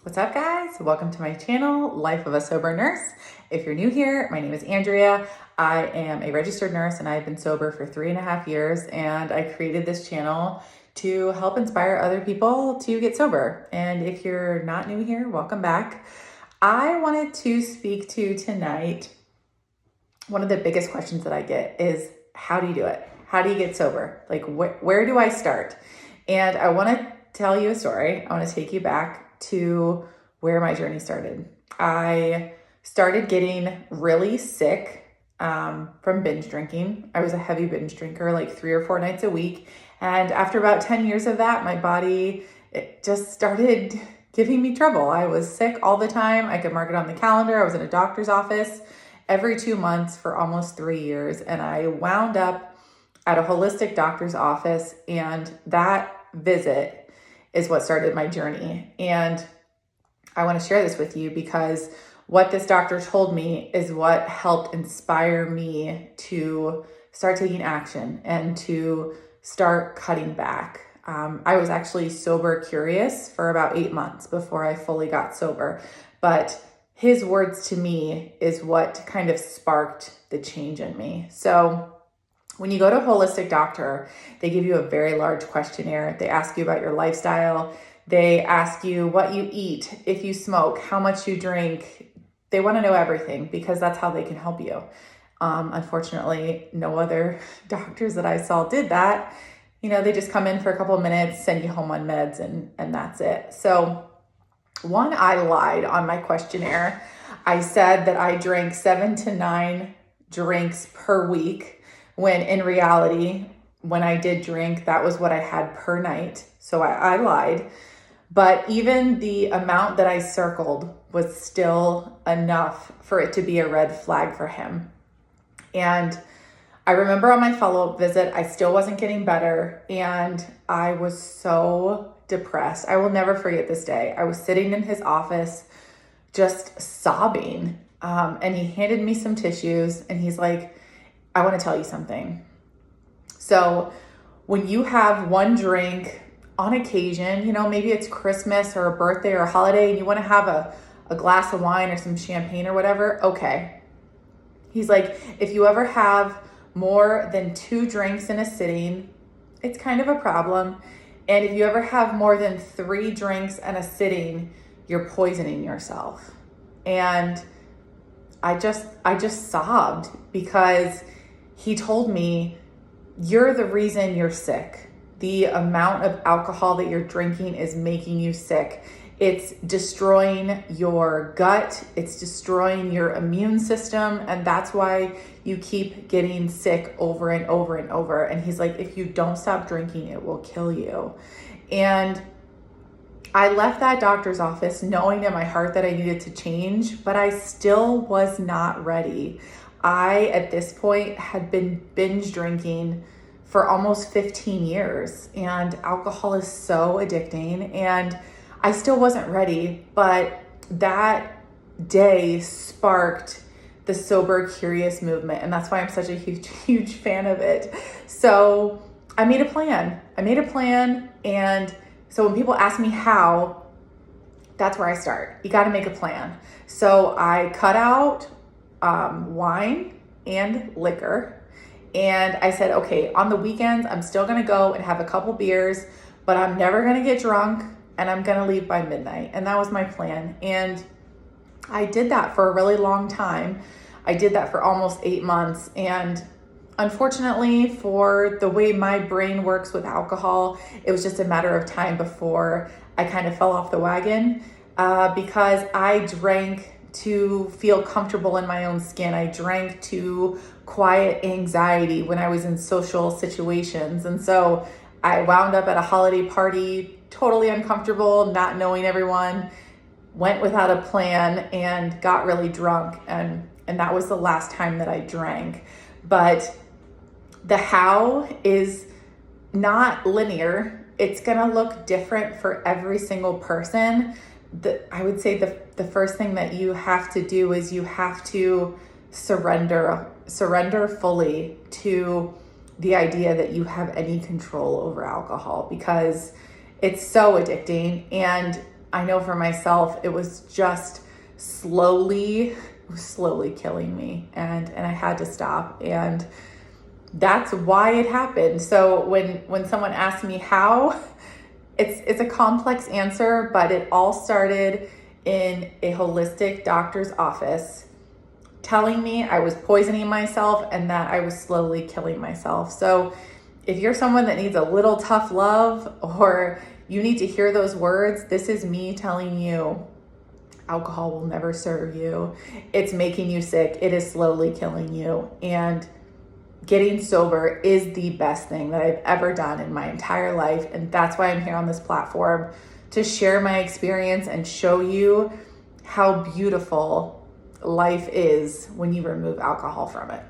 What's up, guys? Welcome to my channel, Life of a Sober Nurse. If you're new here, my name is Andrea. I am a registered nurse and I've been sober for 3.5 years, and I created this channel to help inspire other people to get sober. And if you're not new here, welcome back. I wanted to speak to tonight, one of the biggest questions that I get is, how do you do it? How do you get sober? Like, where do I start? And I want to tell you a story. I want to take you back to where my journey started. I started getting really sick from binge drinking. I was a heavy binge drinker, like 3 or 4 nights a week. And after about 10 years of that, my body, it just started giving me trouble. I was sick all the time. I could mark it on the calendar. I was in a doctor's office every 2 months for almost 3 years. And I wound up at a holistic doctor's office, and that visit is what started my journey. And I want to share this with you because what this doctor told me is what helped inspire me to start taking action and to start cutting back. I was actually sober curious for about 8 months before I fully got sober, but his words to me is what kind of sparked the change in me. So when you go to a holistic doctor, they give you a very large questionnaire. They ask you about your lifestyle. They ask you what you eat, if you smoke, how much you drink. They want to know everything because that's how they can help you. Unfortunately, no other doctors that I saw did that. They just come in for a couple of minutes, send you home on meds, and that's it. So one, I lied on my questionnaire. I said that I drank 7 to 9 drinks per week, when in reality, when I did drink, that was what I had per night. So I lied. But even the amount that I circled was still enough for it to be a red flag for him. And I remember on my follow-up visit, I still wasn't getting better, and I was so depressed. I will never forget this day. I was sitting in his office just sobbing, and he handed me some tissues, and he's like, I want to tell you something. So when you have one drink on occasion, maybe it's Christmas or a birthday or a holiday, and you want to have a glass of wine or some champagne or whatever, okay. He's like, if you ever have more than 2 drinks in a sitting, it's kind of a problem. And if you ever have more than 3 drinks in a sitting, you're poisoning yourself. And I just sobbed because he told me, you're the reason you're sick. The amount of alcohol that you're drinking is making you sick. It's destroying your gut. It's destroying your immune system. And that's why you keep getting sick over and over and over. And he's like, if you don't stop drinking, it will kill you. And I left that doctor's office knowing in my heart that I needed to change, but I still was not ready. I, at this point, had been binge drinking for almost 15 years, and alcohol is so addicting, and I still wasn't ready, but that day sparked the Sober Curious movement, and that's why I'm such a huge, huge fan of it. So I made a plan, and so when people ask me how, that's where I start. You got to make a plan. So I cut out wine and liquor. And I said, okay, on the weekends, I'm still going to go and have a couple beers, but I'm never going to get drunk, and I'm going to leave by midnight. And that was my plan. And I did that for a really long time. I did that for almost 8 months. And unfortunately, for the way my brain works with alcohol, it was just a matter of time before I kind of fell off the wagon because I drank to feel comfortable in my own skin. I drank to quiet anxiety when I was in social situations. And so I wound up at a holiday party, totally uncomfortable, not knowing everyone, went without a plan, and got really drunk. And that was the last time that I drank. But the how is not linear. It's going to look different for every single person. I would say the first thing that you have to do is you have to surrender fully to the idea that you have any control over alcohol, because it's so addicting. And I know for myself, it was just slowly killing me, and I had to stop. And that's why it happened. So when someone asks me how, it's a complex answer, but it all started in a holistic doctor's office telling me I was poisoning myself and that I was slowly killing myself. So if you're someone that needs a little tough love, or you need to hear those words, this is me telling you alcohol will never serve you. It's making you sick. It is slowly killing you. And getting sober is the best thing that I've ever done in my entire life. And that's why I'm here on this platform, to share my experience and show you how beautiful life is when you remove alcohol from it.